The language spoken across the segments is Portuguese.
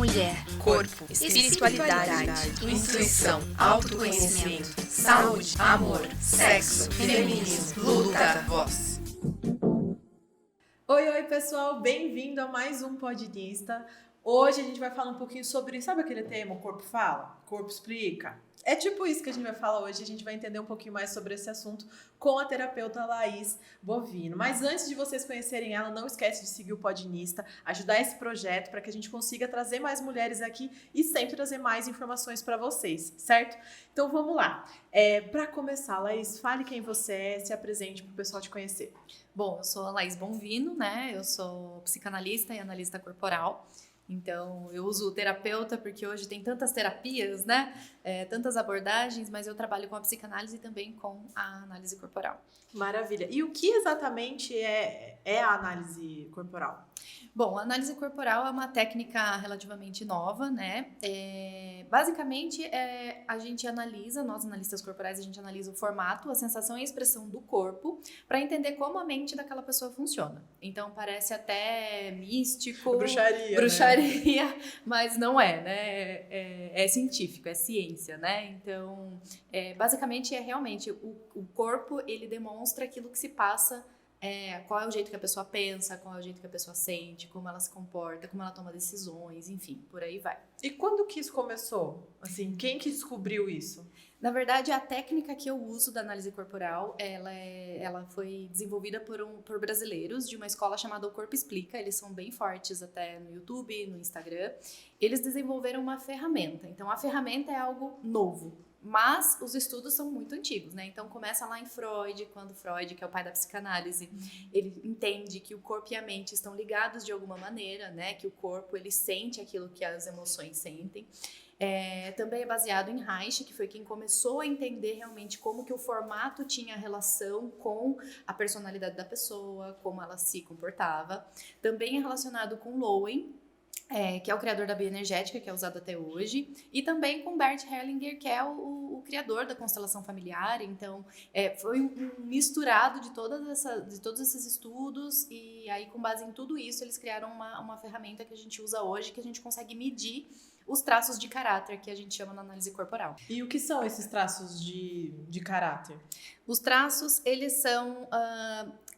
mulher, corpo, espiritualidade, intuição, autoconhecimento, saúde, amor, sexo, feminismo, luta, voz. Oi, pessoal, bem-vindo a mais um Podinista. Hoje a gente vai falar um pouquinho sobre, sabe aquele tema, o corpo fala? O corpo explica? É tipo isso que a gente vai falar hoje, a gente vai entender um pouquinho mais sobre esse assunto com a terapeuta Laís Bovino. Mas antes de vocês conhecerem ela, não esquece de seguir o Podinista, ajudar esse projeto para que a gente consiga trazer mais mulheres aqui e sempre trazer mais informações para vocês, certo? Então vamos lá. Para começar, Laís, fale quem você é, se apresente para o pessoal te conhecer. Bom, eu sou a Laís Bovino, né? Eu sou psicanalista e analista corporal. Então, eu uso o terapeuta porque hoje tem tantas terapias, né? Tantas abordagens, mas eu trabalho com a psicanálise e também com a análise corporal. Maravilha. E o que exatamente é a análise corporal? Bom, a análise corporal é uma técnica relativamente nova, né? Basicamente, a gente analisa, nós analistas corporais, a gente analisa o formato, a sensação e a expressão do corpo para entender como a mente daquela pessoa funciona. Então, parece até místico, bruxaria, né? Mas não é, né? É científico, é ciência, né? Então, basicamente, realmente o corpo, ele demonstra aquilo que se passa. Qual é o jeito que a pessoa pensa, qual é o jeito que a pessoa sente, como ela se comporta, como ela toma decisões, enfim, por aí vai. E quando que isso começou? Assim, quem que descobriu isso? Na verdade, a técnica que eu uso da análise corporal, ela foi desenvolvida por brasileiros de uma escola chamada O Corpo Explica. Eles são bem fortes até no YouTube, no Instagram. Eles desenvolveram uma ferramenta. Então, a ferramenta é algo novo. Mas os estudos são muito antigos, né? Então começa lá em Freud, quando Freud, que é o pai da psicanálise, ele entende que o corpo e a mente estão ligados de alguma maneira, né? Que o corpo, ele sente aquilo que as emoções sentem. Também é baseado em Reich, que foi quem começou a entender realmente como que o formato tinha relação com a personalidade da pessoa, como ela se comportava. Também é relacionado com Lowen, que é o criador da bioenergética, que é usado até hoje, e também com Bert Hellinger, que é o criador da constelação familiar. Então, foi um misturado de todos esses estudos, e aí, com base em tudo isso, eles criaram uma ferramenta que a gente usa hoje, que a gente consegue medir os traços de caráter, que a gente chama na análise corporal. E o que são esses traços de caráter? Os traços, eles são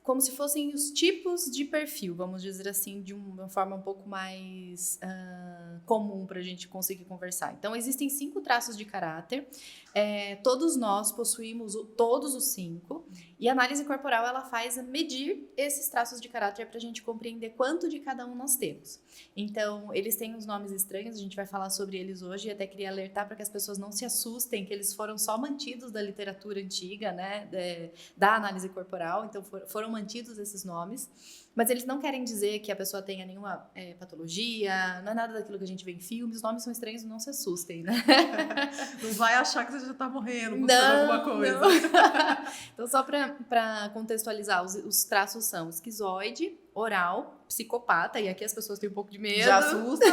como se fossem os tipos de perfil, vamos dizer assim, de uma forma um pouco mais comum para a gente conseguir conversar. Então, existem 5 traços de caráter, todos nós possuímos todos os 5, e a análise corporal, ela faz medir esses traços de caráter para a gente compreender quanto de cada um nós temos. Então, eles têm uns nomes estranhos, a gente vai falar sobre eles hoje, e até queria alertar para que as pessoas não se assustem, que eles foram só mantidos da literatura antiga, né, da análise corporal, então foram mantidos esses nomes, mas eles não querem dizer que a pessoa tenha nenhuma patologia, não é nada daquilo que a gente vê em filmes, os nomes são estranhos, não se assustem, né? Não vai achar que você já tá morrendo, buscando alguma coisa. Não. Então, só para contextualizar, os traços são esquizoide, oral, psicopata, e aqui as pessoas têm um pouco de medo. Já assusta,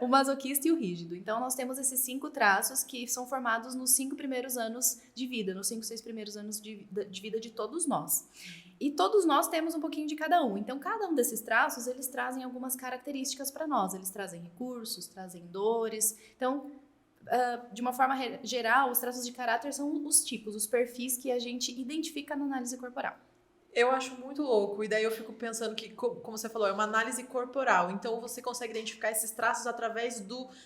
o masoquista e o rígido. Então, nós temos esses 5 traços que são formados nos 5 primeiros anos de vida, nos 5, 6 primeiros anos de vida de todos nós. E todos nós temos um pouquinho de cada um. Então, cada um desses traços, eles trazem algumas características para nós. Eles trazem recursos, trazem dores. Então, de uma forma geral, os traços de caráter são os tipos, os perfis que a gente identifica na análise corporal. Eu acho muito louco, e daí eu fico pensando que, como você falou, é uma análise corporal, então você consegue identificar esses traços através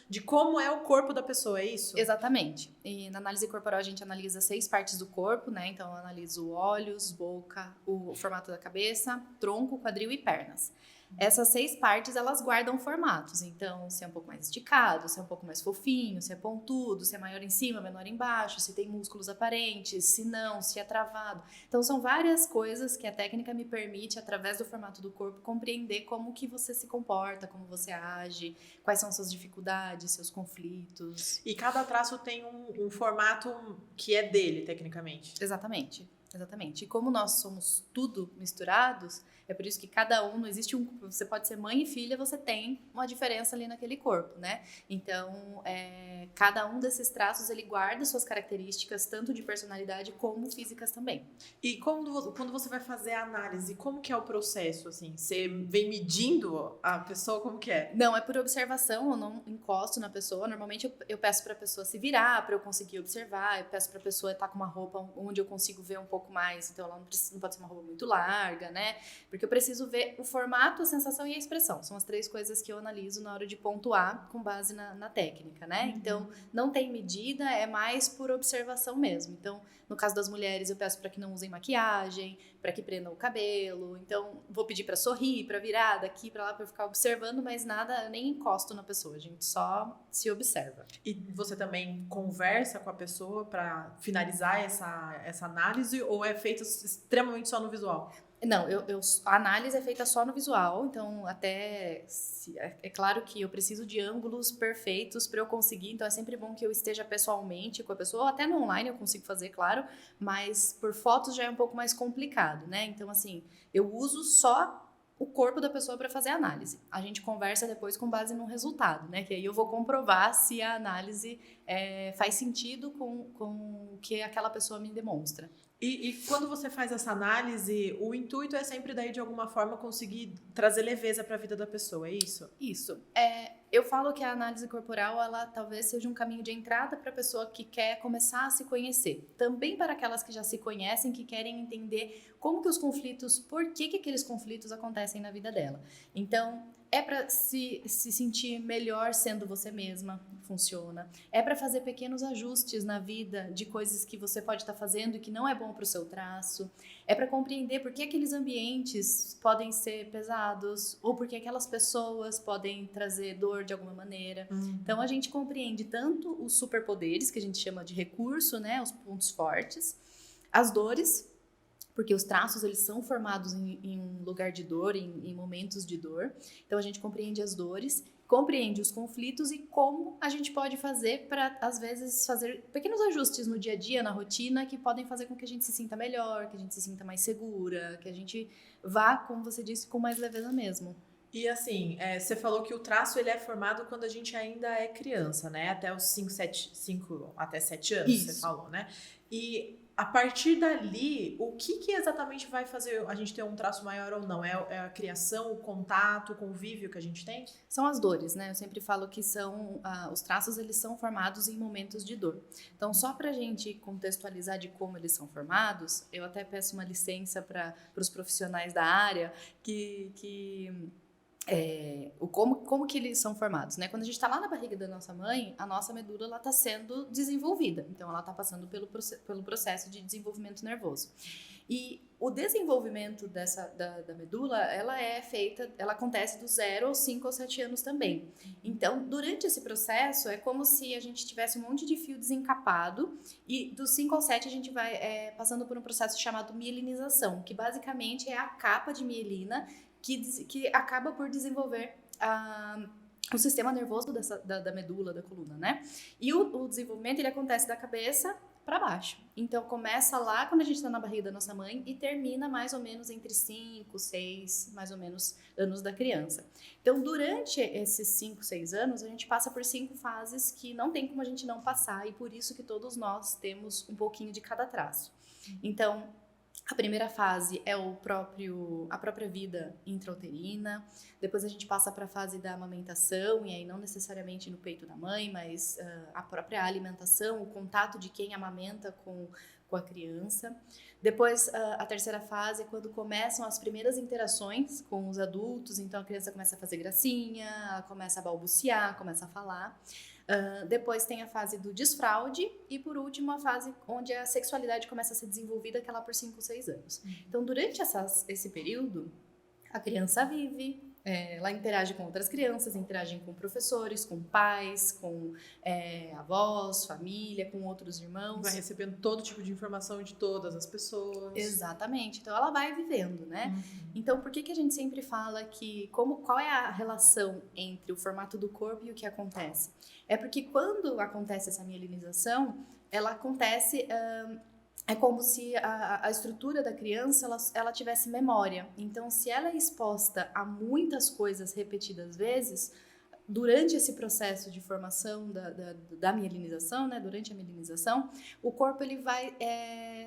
de como é o corpo da pessoa, é isso? Exatamente. E na análise corporal a gente analisa 6 partes do corpo, né? Então eu analiso olhos, boca, o formato da cabeça, tronco, quadril e pernas. Essas 6 partes, elas guardam formatos. Então, se é um pouco mais esticado, se é um pouco mais fofinho, se é pontudo, se é maior em cima, menor embaixo, se tem músculos aparentes, se não, se é travado. Então, são várias coisas que a técnica me permite, através do formato do corpo, compreender como que você se comporta, como você age, quais são suas dificuldades, seus conflitos. E cada traço tem um formato que é dele, tecnicamente. Exatamente. Exatamente. E como nós somos tudo misturados, é por isso que cada um, não existe você pode ser mãe e filha, você tem uma diferença ali naquele corpo, né? Então, cada um desses traços, ele guarda suas características, tanto de personalidade como físicas também. E quando você vai fazer a análise, como que é o processo, assim? Você vem medindo a pessoa, como que é? Não, é por observação, eu não encosto na pessoa. Normalmente eu peço pra pessoa se virar, pra eu conseguir observar. Eu peço pra pessoa estar com uma roupa onde eu consigo ver um pouco mais. Então, ela não pode ser uma roupa muito larga, né? Porque eu preciso ver o formato, a sensação e a expressão. São as 3 coisas que eu analiso na hora de pontuar com base na técnica, né? Então, não tem medida, é mais por observação mesmo. Então, no caso das mulheres, eu peço para que não usem maquiagem, para que prendam o cabelo. Então, vou pedir para sorrir, para virar daqui para lá, para ficar observando, mas nada, eu nem encosto na pessoa, a gente só se observa. E você também conversa com a pessoa para finalizar essa análise, ou é feita extremamente só no visual? Não, a análise é feita só no visual, então é claro que eu preciso de ângulos perfeitos para eu conseguir, então é sempre bom que eu esteja pessoalmente com a pessoa, ou até no online eu consigo fazer, claro, mas por fotos já é um pouco mais complicado, né? Então, assim, eu uso só o corpo da pessoa para fazer a análise. A gente conversa depois com base no resultado, né? Que aí eu vou comprovar se a análise faz sentido com o que aquela pessoa me demonstra. E quando você faz essa análise, o intuito é sempre daí, de alguma forma, conseguir trazer leveza para a vida da pessoa, é isso? Isso. Eu falo que a análise corporal, ela talvez seja um caminho de entrada para a pessoa que quer começar a se conhecer. Também para aquelas que já se conhecem, que querem entender como que os conflitos, por que aqueles conflitos acontecem na vida dela. Então, é para se sentir melhor sendo você mesma, funciona. É para fazer pequenos ajustes na vida de coisas que você pode estar fazendo e que não é bom para o seu traço. É para compreender por que aqueles ambientes podem ser pesados ou por que aquelas pessoas podem trazer dor de alguma maneira. Então, a gente compreende tanto os superpoderes, que a gente chama de recurso, né, os pontos fortes, as dores, porque os traços, eles são formados em um lugar de dor, em momentos de dor. Então, a gente compreende as dores, compreende os conflitos e como a gente pode fazer para, às vezes, fazer pequenos ajustes no dia a dia, na rotina, que podem fazer com que a gente se sinta melhor, que a gente se sinta mais segura, que a gente vá, como você disse, com mais leveza mesmo. E assim, você falou que o traço ele é formado quando a gente ainda é criança, né? Até os 5 até 7 anos, Isso. Você falou, né? E a partir dali, o que exatamente vai fazer a gente ter um traço maior ou não? É a criação, o contato, o convívio que a gente tem? São as dores, né? Eu sempre falo que os traços, eles são formados em momentos de dor. Então, só pra gente contextualizar de como eles são formados, eu até peço uma licença para os profissionais da área como que eles são formados, né? Quando a gente está lá na barriga da nossa mãe, a nossa medula está sendo desenvolvida. Então, ela está passando pelo processo de desenvolvimento nervoso. E o desenvolvimento da medula, ela acontece do 0 aos 5 ou 7 anos também. Então, durante esse processo, é como se a gente tivesse um monte de fio desencapado e dos 5 aos 7 a gente vai passando por um processo chamado mielinização, que basicamente é a capa de mielina que acaba por desenvolver o sistema nervoso da medula, da coluna, né? E o desenvolvimento, ele acontece da cabeça para baixo. Então, começa lá quando a gente está na barriga da nossa mãe e termina mais ou menos entre 5, 6, mais ou menos, anos da criança. Então, durante esses 5, 6 anos, a gente passa por 5 fases que não tem como a gente não passar e por isso que todos nós temos um pouquinho de cada traço. Então, a primeira fase é a própria vida intrauterina, depois a gente passa para a fase da amamentação, e aí não necessariamente no peito da mãe, mas a própria alimentação, o contato de quem amamenta com a criança. Depois, a terceira fase é quando começam as primeiras interações com os adultos, então a criança começa a fazer gracinha, ela começa a balbuciar, começa a falar. Depois tem a fase do desfraude e, por último, a fase onde a sexualidade começa a ser desenvolvida, que é lá por 5, 6 anos. Então, durante esse período, a criança vive, ela interage com outras crianças, interage com professores, com pais, com avós, família, com outros irmãos. Vai recebendo todo tipo de informação de todas as pessoas. Exatamente. Então, ela vai vivendo, né? Então, por que a gente sempre fala que qual é a relação entre o formato do corpo e o que acontece? É porque quando acontece essa mielinização, ela acontece é como se a estrutura da criança, ela tivesse memória. Então, se ela é exposta a muitas coisas repetidas vezes, durante esse processo de formação da mielinização, né, durante a mielinização, o corpo ele vai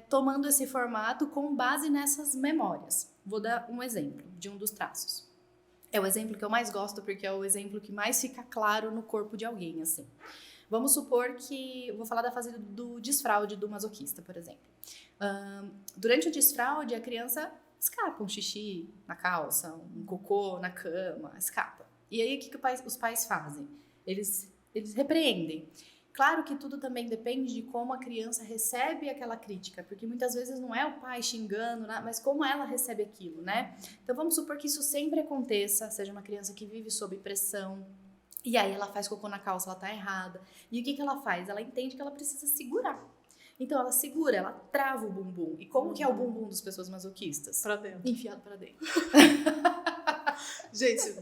tomando esse formato com base nessas memórias. Vou dar um exemplo de um dos traços. É o exemplo que eu mais gosto, porque é o exemplo que mais fica claro no corpo de alguém, assim. Vamos supor que... Vou falar da fase do desfraude do masoquista, por exemplo. Durante o desfraude, a criança escapa um xixi na calça, um cocô na cama, escapa. E aí, o que os pais fazem? Eles repreendem. Claro que tudo também depende de como a criança recebe aquela crítica, porque muitas vezes não é o pai xingando, né? Mas como ela recebe aquilo, né? Então, vamos supor que isso sempre aconteça, seja uma criança que vive sob pressão, e aí ela faz cocô na calça, ela tá errada. E o que ela faz? Ela entende que ela precisa segurar. Então ela segura, ela trava o bumbum. E como que é o bumbum das pessoas masoquistas? Pra dentro. Enfiado pra dentro. Gente,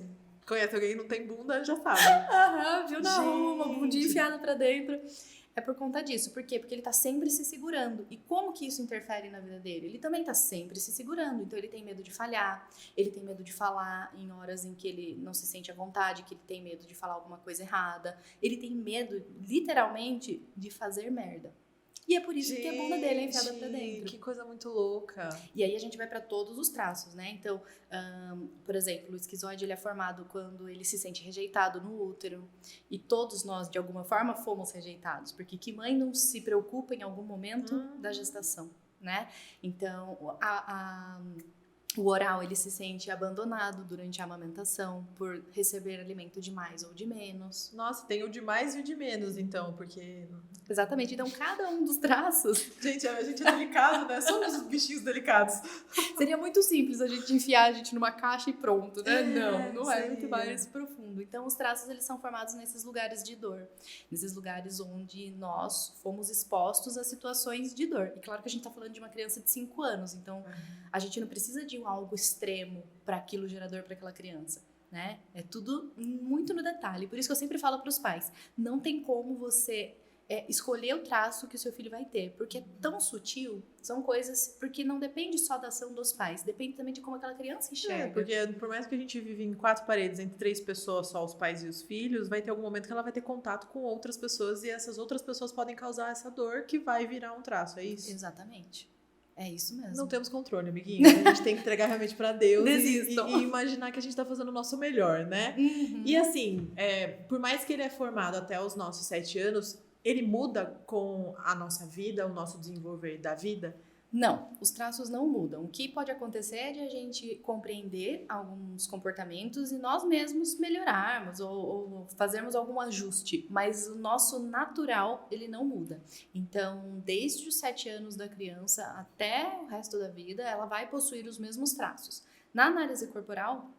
conhece alguém que não tem bunda, já sabe. Aham, viu na rua, uma bundinha enfiada pra dentro. É por conta disso. Por quê? Porque ele tá sempre se segurando. E como que isso interfere na vida dele? Ele também tá sempre se segurando. Então ele tem medo de falhar, ele tem medo de falar em horas em que ele não se sente à vontade, que ele tem medo de falar alguma coisa errada. Ele tem medo, literalmente, de fazer merda. E é por isso que a bunda dele é enfiada pra dentro. Que coisa muito louca. E aí a gente vai para todos os traços, né? Então, por exemplo, o esquizoide ele é formado quando ele se sente rejeitado no útero. E todos nós, de alguma forma, fomos rejeitados. Porque que mãe não se preocupa em algum momento da gestação, né? Então, o oral, ele se sente abandonado durante a amamentação por receber alimento de mais ou de menos. Nossa, tem o de mais e o de menos, então, porque... Exatamente. Então, cada um dos traços... Gente, a gente é delicado, né? Somos os bichinhos delicados. Seria muito simples a gente enfiar a gente numa caixa e pronto, né? Não é muito seria. mais profundo. Então, os traços, eles são formados nesses lugares de dor. Nesses lugares onde nós fomos expostos a situações de dor. E claro que a gente tá falando de uma criança de 5 anos. Então, a gente não precisa de algo extremo para aquilo gerador para aquela criança, né? É tudo muito no detalhe. Por isso que eu sempre falo para os pais, não tem como você escolher o traço que o seu filho vai ter, porque é tão sutil, são coisas, porque não depende só da ação dos pais, depende também de como aquela criança enxerga. Porque por mais que a gente vive em 4 paredes, entre 3 pessoas, só os pais e os filhos, vai ter algum momento que ela vai ter contato com outras pessoas e essas outras pessoas podem causar essa dor que vai virar um traço, é isso? Exatamente. É isso mesmo. Não temos controle, amiguinho. A gente tem que entregar realmente pra Deus e imaginar que a gente tá fazendo o nosso melhor, né? E assim, por mais que ele é formado até os nossos 7 anos, ele muda com a nossa vida, o nosso desenvolver da vida? Não, os traços não mudam. O que pode acontecer é de a gente compreender alguns comportamentos e nós mesmos melhorarmos ou fazermos algum ajuste, mas o nosso natural, ele não muda. Então, desde os 7 anos da criança até o resto da vida, ela vai possuir os mesmos traços. Na análise corporal,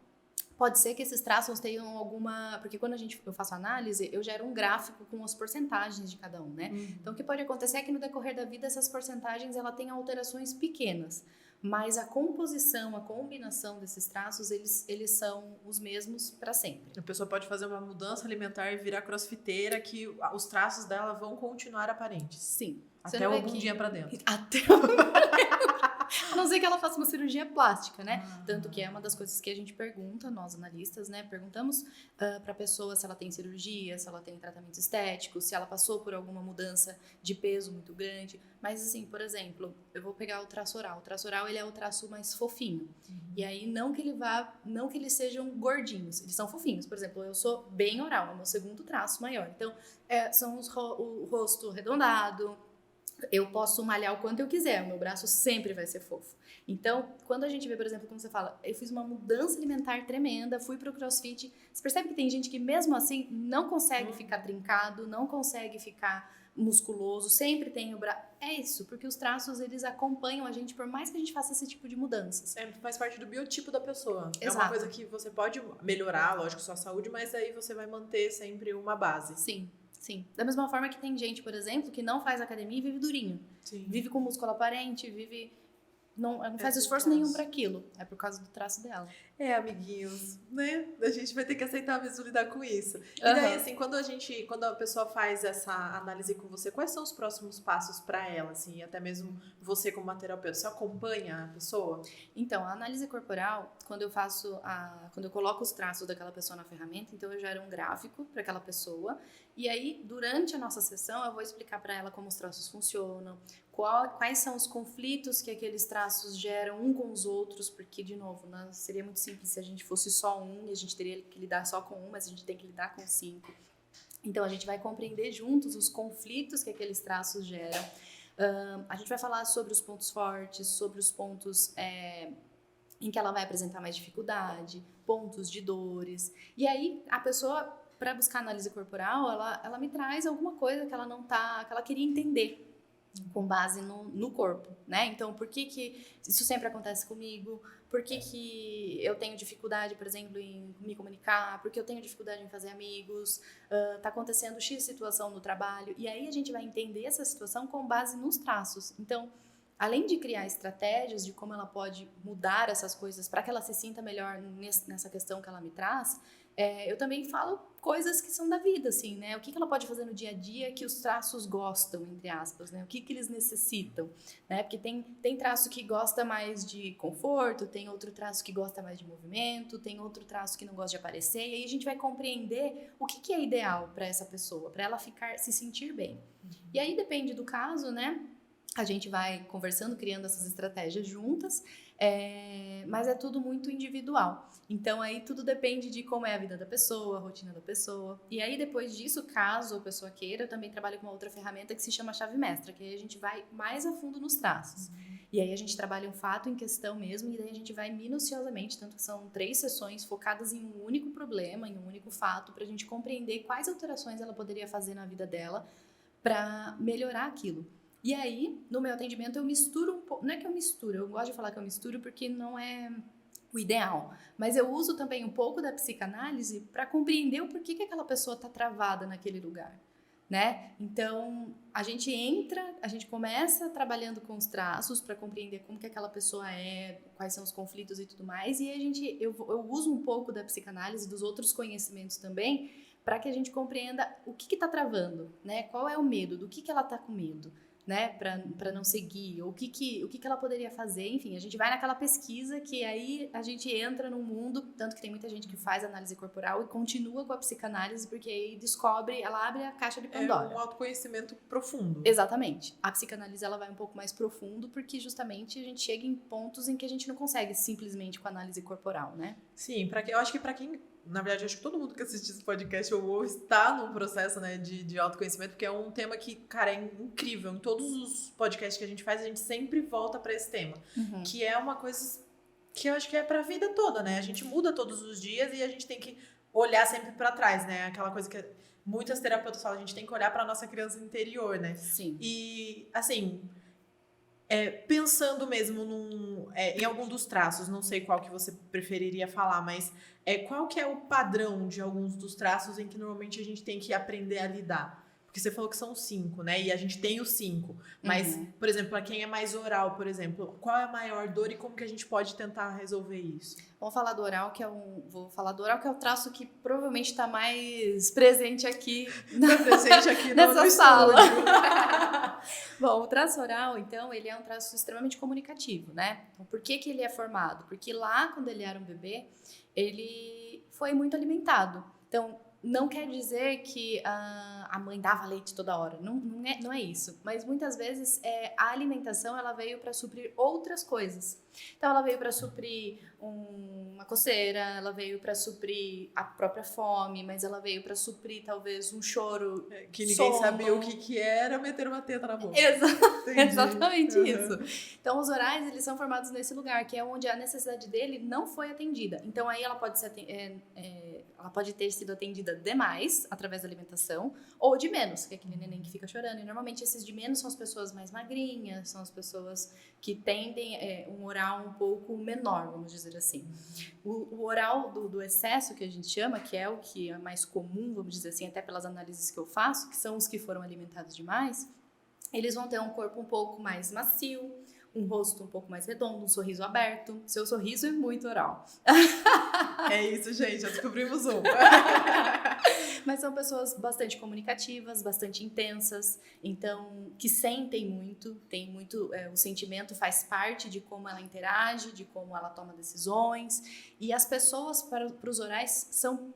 pode ser que esses traços tenham alguma... Porque quando eu faço análise, eu gero um gráfico com as porcentagens de cada um, né? Então, o que pode acontecer é que no decorrer da vida, essas porcentagens, ela tem alterações pequenas. Mas a composição, a combinação desses traços, eles são os mesmos para sempre. A pessoa pode fazer uma mudança alimentar e virar crossfiteira que os traços dela vão continuar aparentes. Sim. Até o bundinha pra dentro. Até o... A não ser que ela faça uma cirurgia plástica, né? Tanto que é uma das coisas que a gente pergunta, nós analistas, né? Perguntamos pra pessoa se ela tem cirurgia, se ela tem tratamento estético, se ela passou por alguma mudança de peso muito grande. Mas assim, por exemplo, eu vou pegar o traço oral. O traço oral, ele é o traço mais fofinho. E aí, não que eles sejam gordinhos, eles são fofinhos. Por exemplo, eu sou bem oral, é o meu segundo traço maior. Então, são o rosto arredondado. Eu posso malhar o quanto eu quiser, o meu braço sempre vai ser fofo. Então, quando a gente vê, por exemplo, como você fala, eu fiz uma mudança alimentar tremenda, fui pro CrossFit, você percebe que tem gente que mesmo assim não consegue ficar trincado, não consegue ficar musculoso, sempre tem o braço. É isso, porque os traços, eles acompanham a gente por mais que a gente faça esse tipo de mudanças. Faz parte do biotipo da pessoa. Exato. É uma coisa que você pode melhorar, lógico, sua saúde, mas aí você vai manter sempre uma base. Sim. Sim. Da mesma forma que tem gente, por exemplo, que não faz academia e vive durinho. Sim. Vive com músculo aparente, não faz esforço nenhum para aquilo. É por causa do traço dela. Amiguinhos, né? A gente vai ter que aceitar mesmo lidar com isso. E daí, assim, quando a pessoa faz essa análise com você, quais são os próximos passos para ela, assim, até mesmo você como uma terapeuta, você acompanha a pessoa? Então, a análise corporal, quando eu coloco os traços daquela pessoa na ferramenta, então eu gero um gráfico para aquela pessoa, e aí, durante a nossa sessão, eu vou explicar para ela como os traços funcionam, quais são os conflitos que aqueles traços geram um com os outros, porque, de novo, seria muito simples se a gente fosse só um, e a gente teria que lidar só com um, mas a gente tem que lidar com 5. Então, a gente vai compreender juntos os conflitos que aqueles traços geram. A gente vai falar sobre os pontos fortes, sobre os pontos em que ela vai apresentar mais dificuldade, pontos de dores. E aí, a pessoa, para buscar análise corporal, ela me traz alguma coisa que ela queria entender com base no corpo, né? Então, por que isso sempre acontece comigo? Por que eu tenho dificuldade, por exemplo, em me comunicar? Por que eu tenho dificuldade em fazer amigos? Tá acontecendo X situação no trabalho. E aí a gente vai entender essa situação com base nos traços. Então, além de criar estratégias de como ela pode mudar essas coisas para que ela se sinta melhor nessa questão que ela me traz, eu também falo coisas que são da vida, assim, né? O que ela pode fazer no dia a dia que os traços gostam, entre aspas, né? O que eles necessitam, né? Porque tem traço que gosta mais de conforto, tem outro traço que gosta mais de movimento, tem outro traço que não gosta de aparecer, e aí a gente vai compreender o que é ideal para essa pessoa, para ela se sentir bem. E aí depende do caso, né? A gente vai conversando, criando essas estratégias juntas, mas é tudo muito individual. Então, aí tudo depende de como é a vida da pessoa, a rotina da pessoa. E aí, depois disso, caso a pessoa queira, eu também trabalho com uma outra ferramenta que se chama chave mestra, que aí a gente vai mais a fundo nos traços. E aí a gente trabalha um fato em questão mesmo, e daí a gente vai minuciosamente, tanto que são 3 sessões focadas em um único problema, em um único fato, para a gente compreender quais alterações ela poderia fazer na vida dela para melhorar aquilo. E aí, no meu atendimento, eu misturo um pouco. Não é que eu misturo, eu gosto de falar que eu misturo porque não é o ideal. Mas eu uso também um pouco da psicanálise para compreender o porquê que aquela pessoa está travada naquele lugar, né? Então, a gente começa trabalhando com os traços para compreender como que aquela pessoa é, quais são os conflitos e tudo mais. E eu uso um pouco da psicanálise, dos outros conhecimentos também, para que a gente compreenda o que está travando, né? Qual é o medo, do que ela está com medo, né, para não seguir, ou o que ela poderia fazer, enfim, a gente vai naquela pesquisa que aí a gente entra num mundo, tanto que tem muita gente que faz análise corporal e continua com a psicanálise, porque aí descobre, ela abre a caixa de Pandora. É um autoconhecimento profundo. Exatamente. A psicanálise, ela vai um pouco mais profundo, porque justamente a gente chega em pontos em que a gente não consegue simplesmente com a análise corporal, né? Sim, eu acho que para quem... Na verdade, acho que todo mundo que assiste esse podcast ou está num processo, né, de autoconhecimento, porque é um tema que, cara, é incrível. Em todos os podcasts que a gente faz, a gente sempre volta para esse tema. Que é uma coisa que eu acho que é pra vida toda, né? A gente muda todos os dias e a gente tem que olhar sempre para trás, né? Aquela coisa que muitas terapeutas falam, a gente tem que olhar pra nossa criança interior, né? Sim. E, assim... pensando mesmo em algum dos traços, não sei qual que você preferiria falar, mas qual que é o padrão de alguns dos traços em que normalmente a gente tem que aprender a lidar? Porque você falou que são 5, né? E a gente tem os 5. Mas, por exemplo, para quem é mais oral, por exemplo, qual é a maior dor e como que a gente pode tentar resolver isso? Vou falar do oral, que é o traço que provavelmente está mais presente aqui nessa sala. Bom, o traço oral, então, ele é um traço extremamente comunicativo, né? Então, por que ele é formado? Porque lá, quando ele era um bebê, ele foi muito alimentado. Então, não quer dizer que a mãe dava leite toda hora, não é isso. Mas muitas vezes a alimentação, ela veio para suprir outras coisas. Então ela veio para suprir uma coceira, ela veio para suprir a própria fome, mas ela veio para suprir talvez um choro, que ninguém sabia o que era meter uma teta na boca. Exatamente isso. Então os orais, eles são formados nesse lugar, que é onde a necessidade dele não foi atendida. Então aí ela pode ter sido atendida demais através da alimentação, ou de menos, que é aquele neném que fica chorando. E normalmente esses de menos são as pessoas mais magrinhas, são as pessoas que tendem um oral um pouco menor, vamos dizer assim. O oral do excesso, que a gente chama, que é o que é mais comum, vamos dizer assim, até pelas análises que eu faço, que são os que foram alimentados demais, eles vão ter um corpo um pouco mais macio, um rosto um pouco mais redondo, um sorriso aberto. Seu sorriso é muito oral. É isso, gente, já descobrimos uma. Mas são pessoas bastante comunicativas, bastante intensas, então que sentem muito, tem muito, o sentimento faz parte de como ela interage, de como ela toma decisões, e as pessoas para os orais são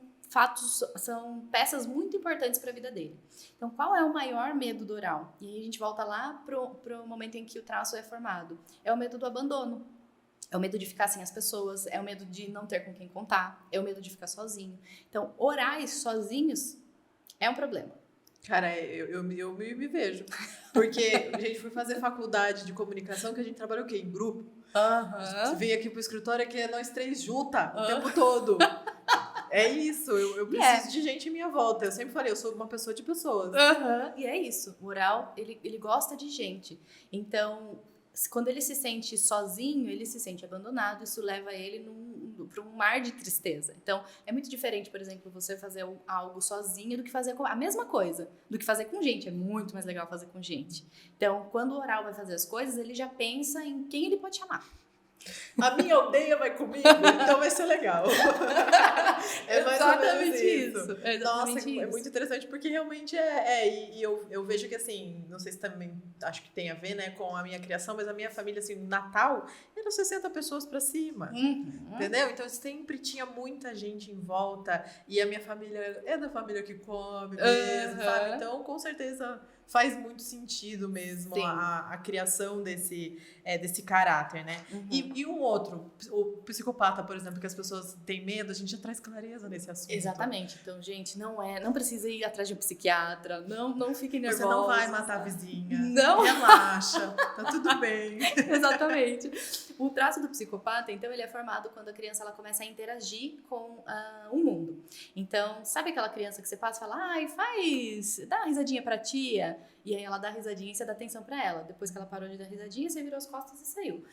peças muito importantes para a vida dele. Então, qual é o maior medo do oral? E aí a gente volta lá pro momento em que o traço é formado. É o medo do abandono. É o medo de ficar sem as pessoas, é o medo de não ter com quem contar, é o medo de ficar sozinho. Então, orais sozinhos é um problema. Cara, eu me vejo. Porque a gente foi fazer faculdade de comunicação, que a gente trabalhou o quê? Em grupo. Você vem aqui pro escritório, que é nós três juntas o tempo todo. É isso, eu preciso de gente em minha volta. Eu sempre falei, eu sou uma pessoa de pessoas. E é isso, o oral, ele gosta de gente. Então, quando ele se sente sozinho, ele se sente abandonado, isso leva ele para um mar de tristeza. Então, é muito diferente, por exemplo, você fazer algo sozinho do que fazer a mesma coisa, do que fazer com gente. É muito mais legal fazer com gente. Então, quando o oral vai fazer as coisas, ele já pensa em quem ele pode chamar. A minha aldeia vai comigo, então vai ser legal. É mais ou menos isso. Nossa, é muito interessante porque realmente e eu vejo que assim, não sei se também acho que tem a ver, né, com a minha criação, mas a minha família, assim, no Natal, era 60 pessoas pra cima. Entendeu? Então sempre tinha muita gente em volta e a minha família é da família que come mesmo, sabe? Então, com certeza faz muito sentido mesmo a criação desse caráter, né? E um outro, o psicopata, por exemplo, que as pessoas têm medo, a gente já traz clareza nesse assunto. Exatamente. Então, gente, não precisa ir atrás de um psiquiatra, não fiquem nervosos. Você não vai matar a vizinha. Não. Relaxa, tá tudo bem. Exatamente. O traço do psicopata, então, ele é formado quando a criança ela começa a interagir com o mundo. Então, sabe aquela criança que você passa e fala, dá uma risadinha pra tia? E aí ela dá risadinha e você dá atenção pra ela. Depois que ela parou de dar risadinha, você virou as costas e saiu.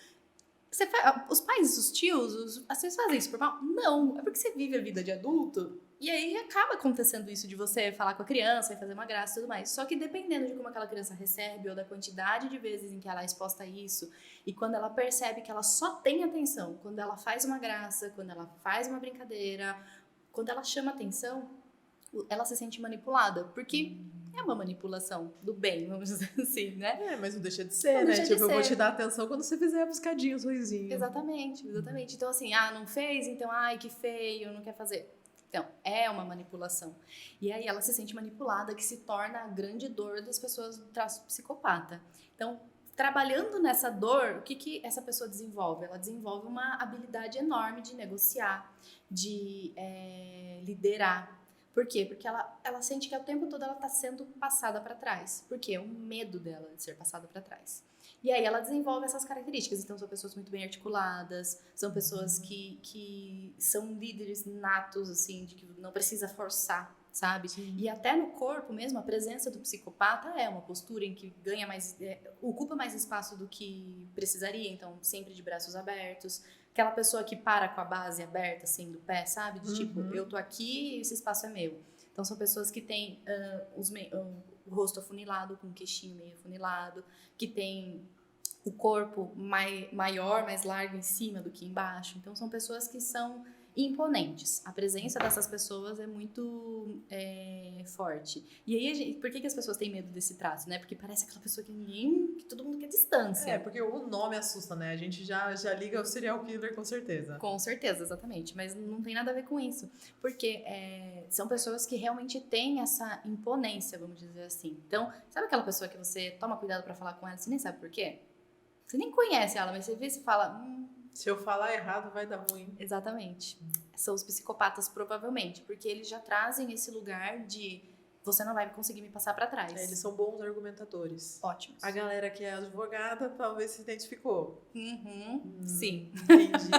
Os pais, os tios, vocês fazem isso por mal? Não, é porque você vive a vida de adulto e aí acaba acontecendo isso de você falar com a criança e fazer uma graça e tudo mais. Só que dependendo de como aquela criança recebe ou da quantidade de vezes em que ela é exposta a isso e quando ela percebe que ela só tem atenção, quando ela faz uma graça, quando ela faz uma brincadeira, quando ela chama atenção, ela se sente manipulada, porque é uma manipulação do bem, vamos dizer assim, né? Mas não deixa de ser, né? Tipo, eu vou te dar atenção quando você fizer a piscadinha, o sorrisinho. Exatamente. Então, assim, não fez, então, que feio, não quer fazer. Então, é uma manipulação. E aí ela se sente manipulada, que se torna a grande dor das pessoas do traço psicopata. Então, trabalhando nessa dor, o que essa pessoa desenvolve? Ela desenvolve uma habilidade enorme de negociar, de liderar. Por quê? Porque ela sente que o tempo todo ela está sendo passada para trás. Porque é um medo dela de ser passada para trás. E aí ela desenvolve essas características. Então são pessoas muito bem articuladas, são pessoas que são líderes natos, assim, de que não precisa forçar, sabe? Sim. E até no corpo mesmo, a presença do psicopata é uma postura em que ganha ocupa mais espaço do que precisaria. Então sempre de braços abertos. Aquela pessoa que para com a base aberta, assim, do pé, sabe? De tipo, eu tô aqui e esse espaço é meu. Então, são pessoas que têm o rosto afunilado, com o queixinho meio afunilado, que tem o corpo maior, mais largo em cima do que embaixo. Então, são pessoas que são imponentes. A presença dessas pessoas é muito forte. E aí, por que as pessoas têm medo desse traço, né? Porque parece aquela pessoa que todo mundo quer distância. Porque o nome assusta, né? A gente já liga ao serial killer, com certeza. Com certeza, exatamente. Mas não tem nada a ver com isso. Porque são pessoas que realmente têm essa imponência, vamos dizer assim. Então, sabe aquela pessoa que você toma cuidado pra falar com ela, você nem sabe por quê? Você nem conhece ela, mas você vê e fala... Se eu falar errado, vai dar ruim. Exatamente. São os psicopatas, provavelmente. Porque eles já trazem esse lugar de... Você não vai conseguir me passar pra trás. Eles são bons argumentadores. Ótimos. A galera que é advogada talvez se identificou. Sim. Entendi.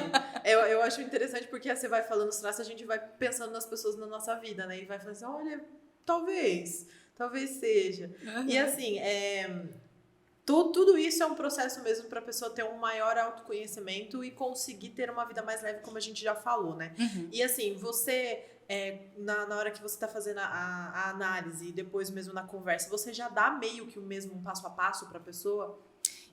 Eu acho interessante porque você vai falando os traços, a gente vai pensando nas pessoas na nossa vida, né? E vai falando assim, olha, talvez seja. E assim, tudo isso é um processo mesmo para a pessoa ter um maior autoconhecimento e conseguir ter uma vida mais leve, como a gente já falou, né? E assim, você, na hora que você está fazendo a análise e depois mesmo na conversa, você já dá meio que o mesmo passo a passo para a pessoa?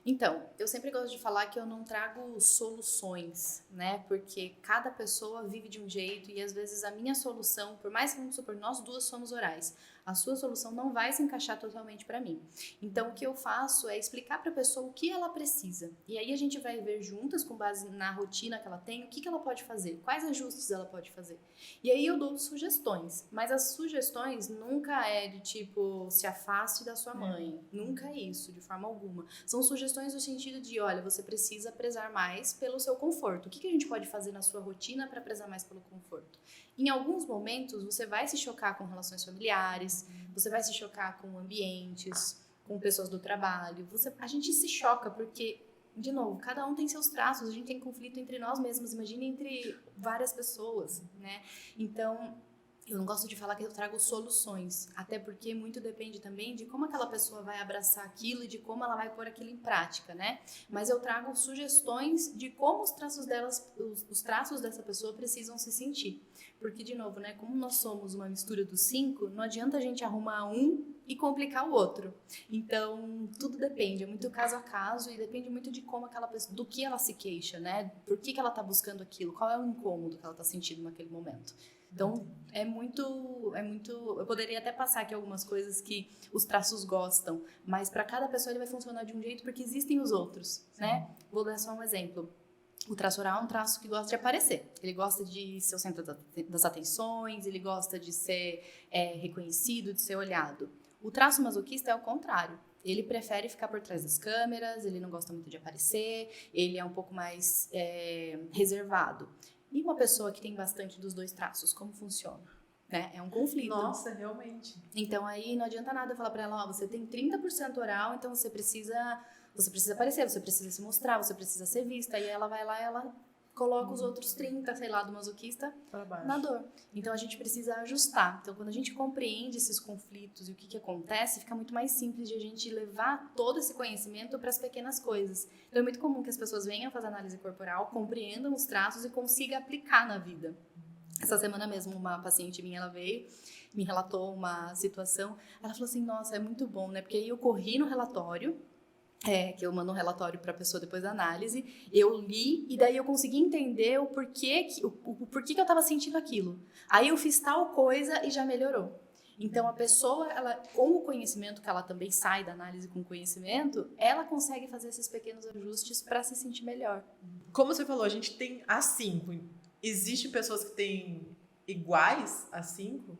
Então, eu sempre gosto de falar que eu não trago soluções, né? Porque cada pessoa vive de um jeito e às vezes a minha solução, por mais que, vamos supor, nós duas somos orais, a sua solução não vai se encaixar totalmente para mim. Então, o que eu faço é explicar para a pessoa o que ela precisa. E aí a gente vai ver juntas, com base na rotina que ela tem, o que ela pode fazer, quais ajustes ela pode fazer. E aí eu dou sugestões, mas as sugestões nunca é de tipo, se afaste da sua mãe. Nunca é isso, de forma alguma. São sugestões no sentido de, olha, você precisa prezar mais pelo seu conforto. O que a gente pode fazer na sua rotina para prezar mais pelo conforto? Em alguns momentos, você vai se chocar com relações familiares, você vai se chocar com ambientes, com pessoas do trabalho. A gente se choca porque, de novo, cada um tem seus traços, a gente tem conflito entre nós mesmos, imagine entre várias pessoas, né? Então, eu não gosto de falar que eu trago soluções, até porque muito depende também de como aquela pessoa vai abraçar aquilo e de como ela vai pôr aquilo em prática, né? Mas eu trago sugestões de como os traços dessa pessoa precisam se sentir. Porque, de novo, né, como nós somos uma mistura dos 5, não adianta a gente arrumar um e complicar o outro. Então, tudo depende, é muito caso a caso e depende muito de como aquela pessoa, do que ela se queixa, né? Por que ela está buscando aquilo, qual é o incômodo que ela está sentindo naquele momento. Então, é muito... Eu poderia até passar aqui algumas coisas que os traços gostam, mas para cada pessoa ele vai funcionar de um jeito porque existem os outros, né? Vou dar só um exemplo. O traço oral é um traço que gosta de aparecer. Ele gosta de ser o centro das atenções, ele gosta de ser reconhecido, de ser olhado. O traço masoquista é o contrário. Ele prefere ficar por trás das câmeras, ele não gosta muito de aparecer, ele é um pouco mais reservado. E uma pessoa que tem bastante dos dois traços, como funciona? Né? É um conflito. Nossa, realmente. Então, aí não adianta nada eu falar pra ela, você tem 30% oral, então você precisa aparecer, você precisa se mostrar, você precisa ser vista. Aí ela vai lá e ela coloca os outros 30, sei lá, do masoquista na dor. Então, a gente precisa ajustar. Então, quando a gente compreende esses conflitos e o que acontece, fica muito mais simples de a gente levar todo esse conhecimento para as pequenas coisas. Então, é muito comum que as pessoas venham fazer análise corporal, compreendam os traços e consigam aplicar na vida. Essa semana mesmo, uma paciente minha, ela veio, me relatou uma situação. Ela falou assim, nossa, é muito bom, né? Porque aí eu corri no relatório, que eu mando um relatório para a pessoa depois da análise, eu li e daí eu consegui entender o porquê que eu estava sentindo aquilo. Aí eu fiz tal coisa e já melhorou. Então, a pessoa, ela, com o conhecimento, que ela também sai da análise com conhecimento, ela consegue fazer esses pequenos ajustes para se sentir melhor. Como você falou, a gente tem as 5. Existem pessoas que têm iguais a 5?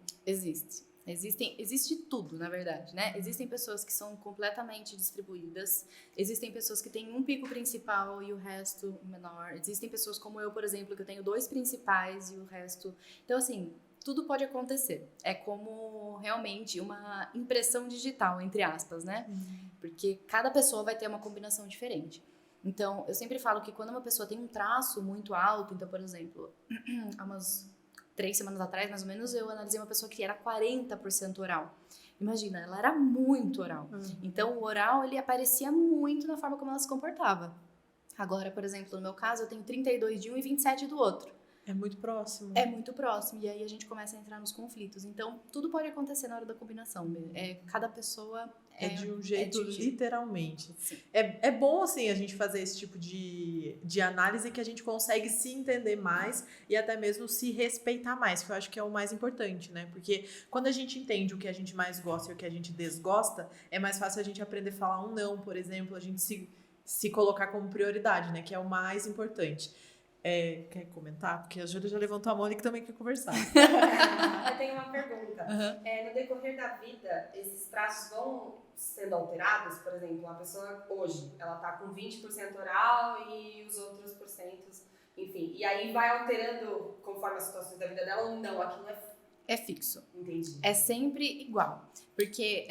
Existe tudo, na verdade, né? Existem pessoas que são completamente distribuídas, existem pessoas que têm um pico principal e o resto menor, existem pessoas como eu, por exemplo, que eu tenho 2 principais e o resto... Então, assim, tudo pode acontecer. É como, realmente, uma impressão digital, entre aspas, né? Porque cada pessoa vai ter uma combinação diferente. Então, eu sempre falo que quando uma pessoa tem um traço muito alto, então, por exemplo, há umas 3 semanas atrás, mais ou menos, eu analisei uma pessoa que era 40% oral. Imagina, ela era muito oral. Então, o oral, ele aparecia muito na forma como ela se comportava. Agora, por exemplo, no meu caso, eu tenho 32 de um e 27 do outro. É muito próximo. É muito próximo. E aí a gente começa a entrar nos conflitos. Então, tudo pode acontecer na hora da combinação. Cada pessoa... É de um jeito, literalmente. Sim. É bom, assim, a gente fazer esse tipo de análise que a gente consegue se entender mais e até mesmo se respeitar mais, que eu acho que é o mais importante, né? Porque quando a gente entende o que a gente mais gosta e o que a gente desgosta, é mais fácil a gente aprender a falar um não, por exemplo, a gente se colocar como prioridade, né? Que é o mais importante. Quer comentar? Porque a Júlia já levantou a mão e que também quer conversar. Eu tenho uma pergunta. No decorrer da vida, esses traços vão sendo alterados? Por exemplo, uma pessoa hoje, ela tá com 20% oral e os outros porcentos, enfim. E aí vai alterando conforme as situações da vida dela ou não? Aquilo é fixo. Entendi. É sempre igual. Porque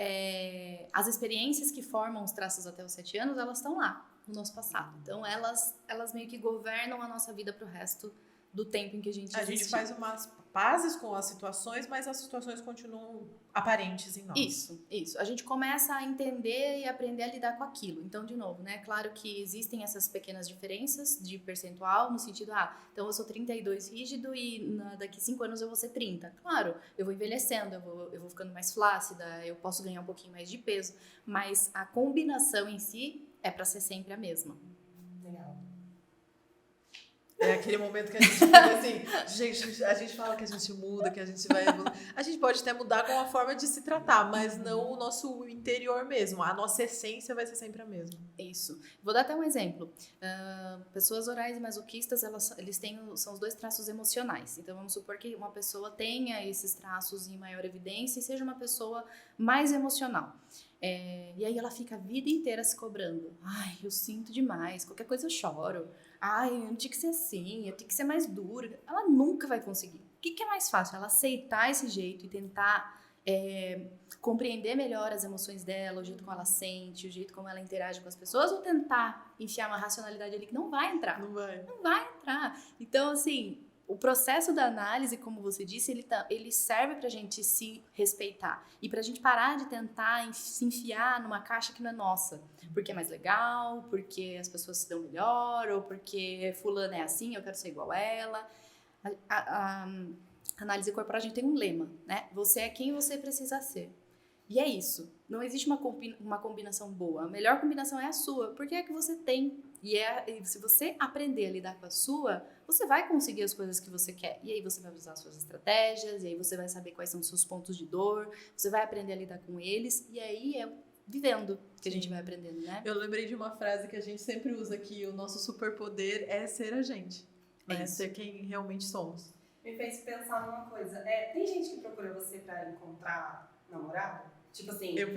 as experiências que formam os traços até os 7 anos, elas estão lá no nosso passado. Então, elas meio que governam a nossa vida pro resto do tempo em que a gente existe. A gente faz umas pazes com as situações, mas as situações continuam aparentes em nós. Isso. A gente começa a entender e aprender a lidar com aquilo. Então, de novo, né? Claro que existem essas pequenas diferenças de percentual, no sentido, então eu sou 32 rígido e daqui 5 anos eu vou ser 30. Claro, eu vou envelhecendo, eu vou ficando mais flácida, eu posso ganhar um pouquinho mais de peso, mas a combinação em si é para ser sempre a mesma. Legal. É aquele momento que a gente fica assim, gente, a gente fala que a gente muda, que a gente vai evoluir. A gente pode até mudar com a forma de se tratar, mas não o nosso interior mesmo. A nossa essência vai ser sempre a mesma. Isso. Vou dar até um exemplo. Pessoas orais e masoquistas, eles têm, são os 2 traços emocionais. Então, vamos supor que uma pessoa tenha esses traços em maior evidência e seja uma pessoa mais emocional. E aí ela fica a vida inteira se cobrando. Ai, eu sinto demais, qualquer coisa eu choro. Ai, eu não tinha que ser assim, eu tinha que ser mais dura. Ela nunca vai conseguir. O que é mais fácil? Ela aceitar esse jeito e tentar compreender melhor as emoções dela, o jeito como ela sente, o jeito como ela interage com as pessoas, ou tentar enfiar uma racionalidade ali que não vai entrar. Não vai. Não vai entrar. Então, assim, o processo da análise, como você disse, ele serve pra gente se respeitar e pra gente parar de tentar se enfiar numa caixa que não é nossa. Porque é mais legal, porque as pessoas se dão melhor, ou porque fulana é assim, eu quero ser igual a ela. A análise corporal, a gente tem um lema, né? Você é quem você precisa ser. E é isso. Não existe uma combinação boa. A melhor combinação é a sua, porque é a que você tem. E se você aprender a lidar com a sua, você vai conseguir as coisas que você quer. E aí você vai usar suas estratégias, e aí você vai saber quais são os seus pontos de dor, você vai aprender a lidar com eles, e aí é vivendo que a gente vai aprendendo, né? Eu lembrei de uma frase que a gente sempre usa aqui, o nosso superpoder é ser a gente. Né? Ser quem realmente somos. Me fez pensar numa coisa. Tem gente que procura você pra encontrar namorado? Tipo assim, eu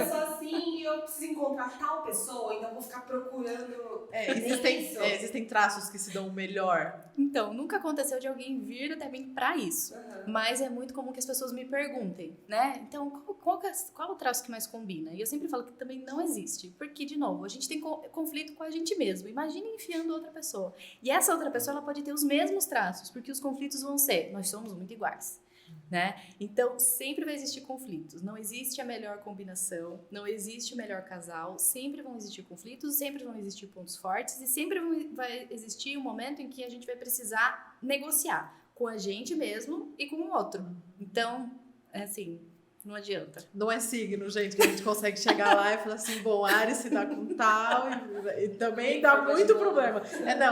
sou assim e eu preciso encontrar tal pessoa, então eu vou ficar procurando. Existem traços que se dão melhor. Então, nunca aconteceu de alguém vir até mim pra isso. Uhum. Mas é muito comum que as pessoas me perguntem, né? Então, qual é o traço que mais combina? E eu sempre falo que também não existe. Porque, de novo, a gente tem conflito com a gente mesmo. Imagine enfiando outra pessoa. E essa outra pessoa, ela pode ter os mesmos traços, porque os conflitos vão ser, nós somos muito iguais. Né? Então, sempre vai existir conflitos. Não existe a melhor combinação, não existe o melhor casal. Sempre vão existir conflitos, sempre vão existir pontos fortes e sempre vai existir um momento em que a gente vai precisar negociar com a gente mesmo e com o outro. Então, é assim, não adianta. Não é signo, gente, que a gente consegue chegar lá e falar assim, bom, Ares se dá com tal e também dá muito problema.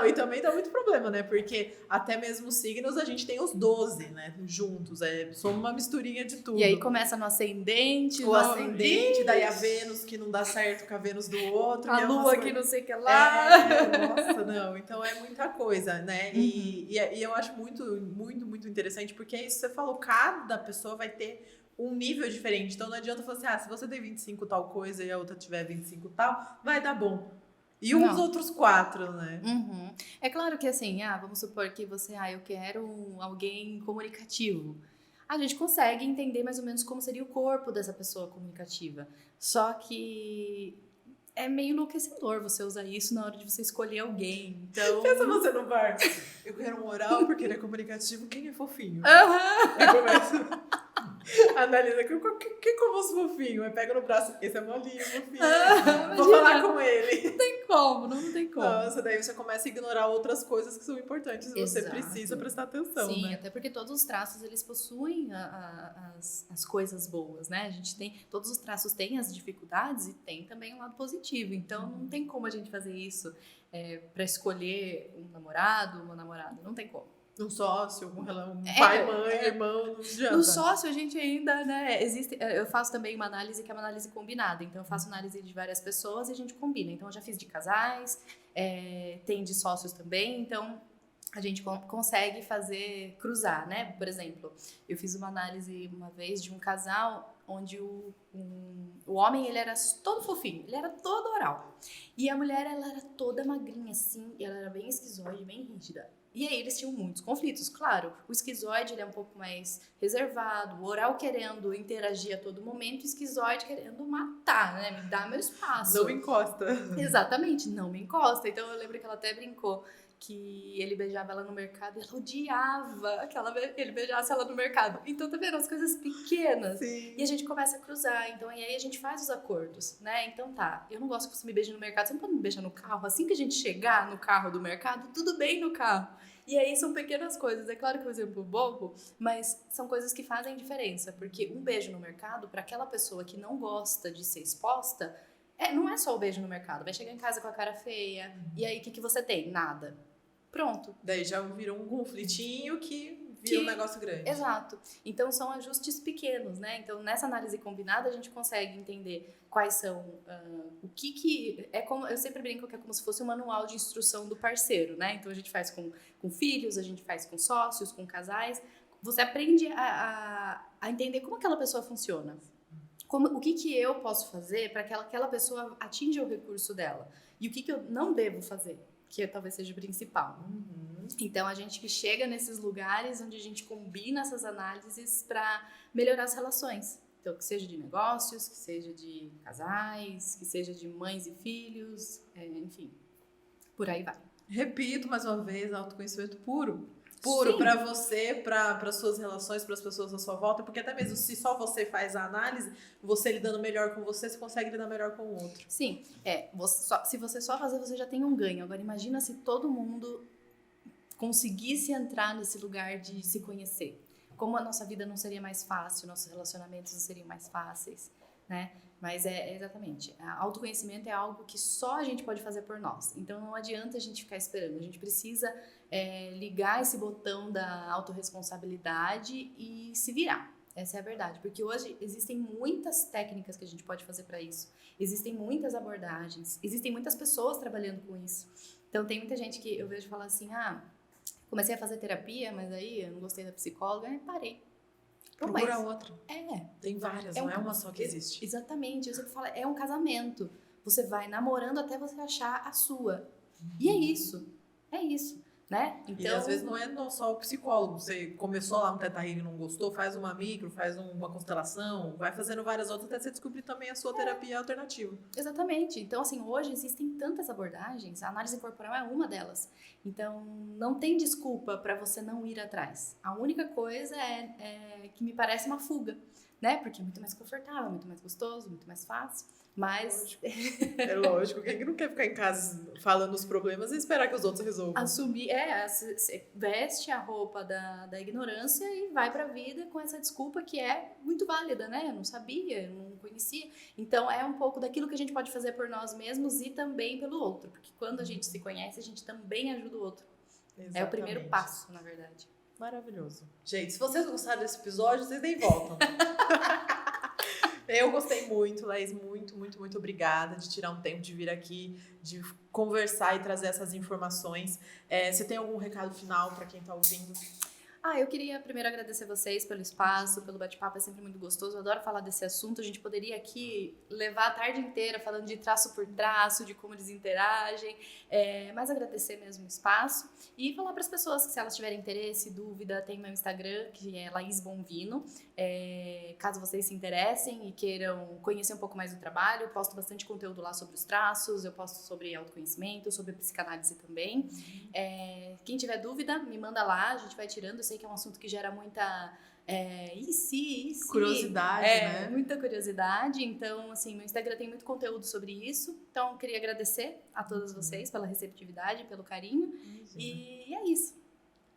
E também dá muito problema, né? Porque até mesmo os signos a gente tem os 12, né? Juntos, somos uma misturinha de tudo. E aí começa no ascendente. O ascendente, daí a Vênus que não dá certo com a Vênus do outro. A Lua que não sei o que lá. Nossa, não. Então é muita coisa, né? Uhum. E eu acho muito, muito, muito interessante, porque é isso que você falou, cada pessoa vai ter um nível diferente. Então não adianta falar assim, se você tem 25 tal coisa e a outra tiver 25 tal, vai dar bom. E os outros 4, né? Uhum. É claro que assim, vamos supor que você, eu quero alguém comunicativo. A gente consegue entender mais ou menos como seria o corpo dessa pessoa comunicativa. Só que é meio enlouquecedor você usar isso na hora de você escolher alguém. Então... Pensa você no bar. Eu quero um oral porque ele é comunicativo. Quem é fofinho? Aham. Eu começo... Analisa, quem que eu fosse fofinho? Aí pega no braço, esse é molinho, fofinho. Vou falar com ele. Não tem como, não tem como. Nossa, daí você começa a ignorar outras coisas que são importantes e você precisa prestar atenção, Sim, né? até porque todos os traços, eles possuem as coisas boas, né? A gente tem, todos os traços têm as dificuldades e tem também um lado positivo. Então, não tem como a gente fazer isso pra escolher um namorado, uma namorada. Não tem como. Um sócio, um pai, mãe, irmão, não adianta. No sócio, a gente ainda, né, eu faço também uma análise que é uma análise combinada. Então, eu faço análise de várias pessoas e a gente combina. Então, eu já fiz de casais, tem de sócios também. Então, a gente consegue cruzar, né? Por exemplo, eu fiz uma análise uma vez de um casal onde o homem, ele era todo fofinho, ele era todo oral. E a mulher, ela era toda magrinha, assim, e ela era bem esquizoide, bem rígida. E aí eles tinham muitos conflitos, claro. O esquizoide, ele é um pouco mais reservado, o oral querendo interagir a todo momento, o esquizoide querendo matar, né? Me dá meu espaço. Não me encosta. Exatamente, não me encosta. Então eu lembro que ela até brincou que ele beijava ela no mercado e ela odiava que ele beijasse ela no mercado. Então, tá vendo? As coisas pequenas. Sim. E a gente começa a cruzar. Então, e aí a gente faz os acordos, né? Então, tá, eu não gosto que você me beije no mercado. Você não pode me beijar no carro? Assim que a gente chegar no carro do mercado, tudo bem no carro. E aí são pequenas coisas. É claro que é um exemplo bobo, mas são coisas que fazem diferença. Porque um beijo no mercado, para aquela pessoa que não gosta de ser exposta, Não é só o beijo no mercado. Vai chegar em casa com a cara feia. E aí, o que você tem? Nada. Pronto. Daí já virou um conflitinho que vira um negócio grande. Exato. Então, são ajustes pequenos, né? Então, nessa análise combinada, a gente consegue entender quais são, o que é como, eu sempre brinco que é como se fosse um manual de instrução do parceiro, né? Então, a gente faz com filhos, a gente faz com sócios, com casais. Você aprende a entender como aquela pessoa funciona. O que eu posso fazer para que aquela pessoa atinja o recurso dela? E o que eu não devo fazer? Que talvez seja o principal. Então, a gente chega nesses lugares onde a gente combina essas análises para melhorar as relações. Então, que seja de negócios, que seja de casais, que seja de mães e filhos, enfim, por aí vai. Repito mais uma vez, autoconhecimento puro Sim. para você, para suas relações, para as pessoas à sua volta, porque até mesmo se só você faz a análise, você lidando melhor com você consegue lidar melhor com o outro. Sim, se você só fazer, você já tem um ganho. Agora, imagina se todo mundo conseguisse entrar nesse lugar de se conhecer. Como a nossa vida não seria mais fácil, nossos relacionamentos não seriam mais fáceis, né? Mas exatamente, autoconhecimento é algo que só a gente pode fazer por nós. Então não adianta a gente ficar esperando, a gente precisa ligar esse botão da autorresponsabilidade e se virar. Essa é a verdade, porque hoje existem muitas técnicas que a gente pode fazer para isso. Existem muitas abordagens, existem muitas pessoas trabalhando com isso. Então tem muita gente que eu vejo falar assim, comecei a fazer terapia, mas aí eu não gostei da psicóloga e parei. Procura outra. Tem várias, não é uma só que existe. Exatamente, eu sempre falo, é um casamento. Você vai namorando até você achar a sua. E é isso, né? Então, e às vezes não é só o psicólogo. Você começou lá no Teta Healing e não gostou, faz uma micro, faz uma constelação, vai fazendo várias outras até você descobrir também a sua terapia alternativa. Exatamente. Então, assim, hoje existem tantas abordagens, a análise corporal é uma delas. Então, não tem desculpa para você não ir atrás. A única coisa é que me parece uma fuga, né? Porque é muito mais confortável, muito mais gostoso, muito mais fácil. Mas... É lógico. Quem não quer ficar em casa falando os problemas e esperar que os outros resolvam? Assumir, veste a roupa da ignorância e vai pra vida com essa desculpa que é muito válida, né? Eu não sabia, eu não conhecia. Então, é um pouco daquilo que a gente pode fazer por nós mesmos e também pelo outro. Porque quando a gente se conhece, a gente também ajuda o outro. Exatamente. É o primeiro passo, na verdade. Maravilhoso. Gente, se vocês gostaram desse episódio, vocês nem voltam. Eu gostei muito, Laís, muito, muito, muito obrigada de tirar um tempo de vir aqui, de conversar e trazer essas informações. Você tem algum recado final para quem está ouvindo? Eu queria primeiro agradecer vocês pelo espaço, pelo bate-papo, é sempre muito gostoso, eu adoro falar desse assunto, a gente poderia aqui levar a tarde inteira falando de traço por traço, de como eles interagem, mas agradecer mesmo o espaço e falar para as pessoas que se elas tiverem interesse, dúvida, tem meu Instagram, que é Laís Bonvino, caso vocês se interessem e queiram conhecer um pouco mais do trabalho, eu posto bastante conteúdo lá sobre os traços, eu posto sobre autoconhecimento, sobre psicanálise também. Quem tiver dúvida, me manda lá, a gente vai tirando, eu sei que é um assunto que gera muita e se curiosidade, né? Muita curiosidade, então assim, meu Instagram tem muito conteúdo sobre isso, então eu queria agradecer a todos vocês pela receptividade, pelo carinho. Imagina. E é isso.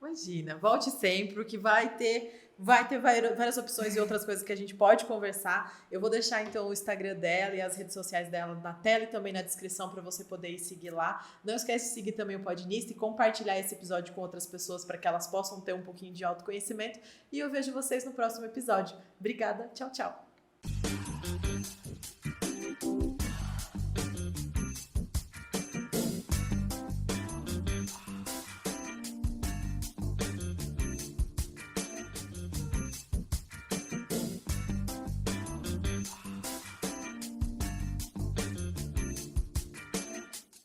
Imagina, volte sempre, que vai ter várias opções e outras coisas que a gente pode conversar. Eu vou deixar então o Instagram dela e as redes sociais dela na tela e também na descrição para você poder ir seguir lá. Não esquece de seguir também o Podinista e compartilhar esse episódio com outras pessoas para que elas possam ter um pouquinho de autoconhecimento. E eu vejo vocês no próximo episódio. Obrigada, tchau, tchau.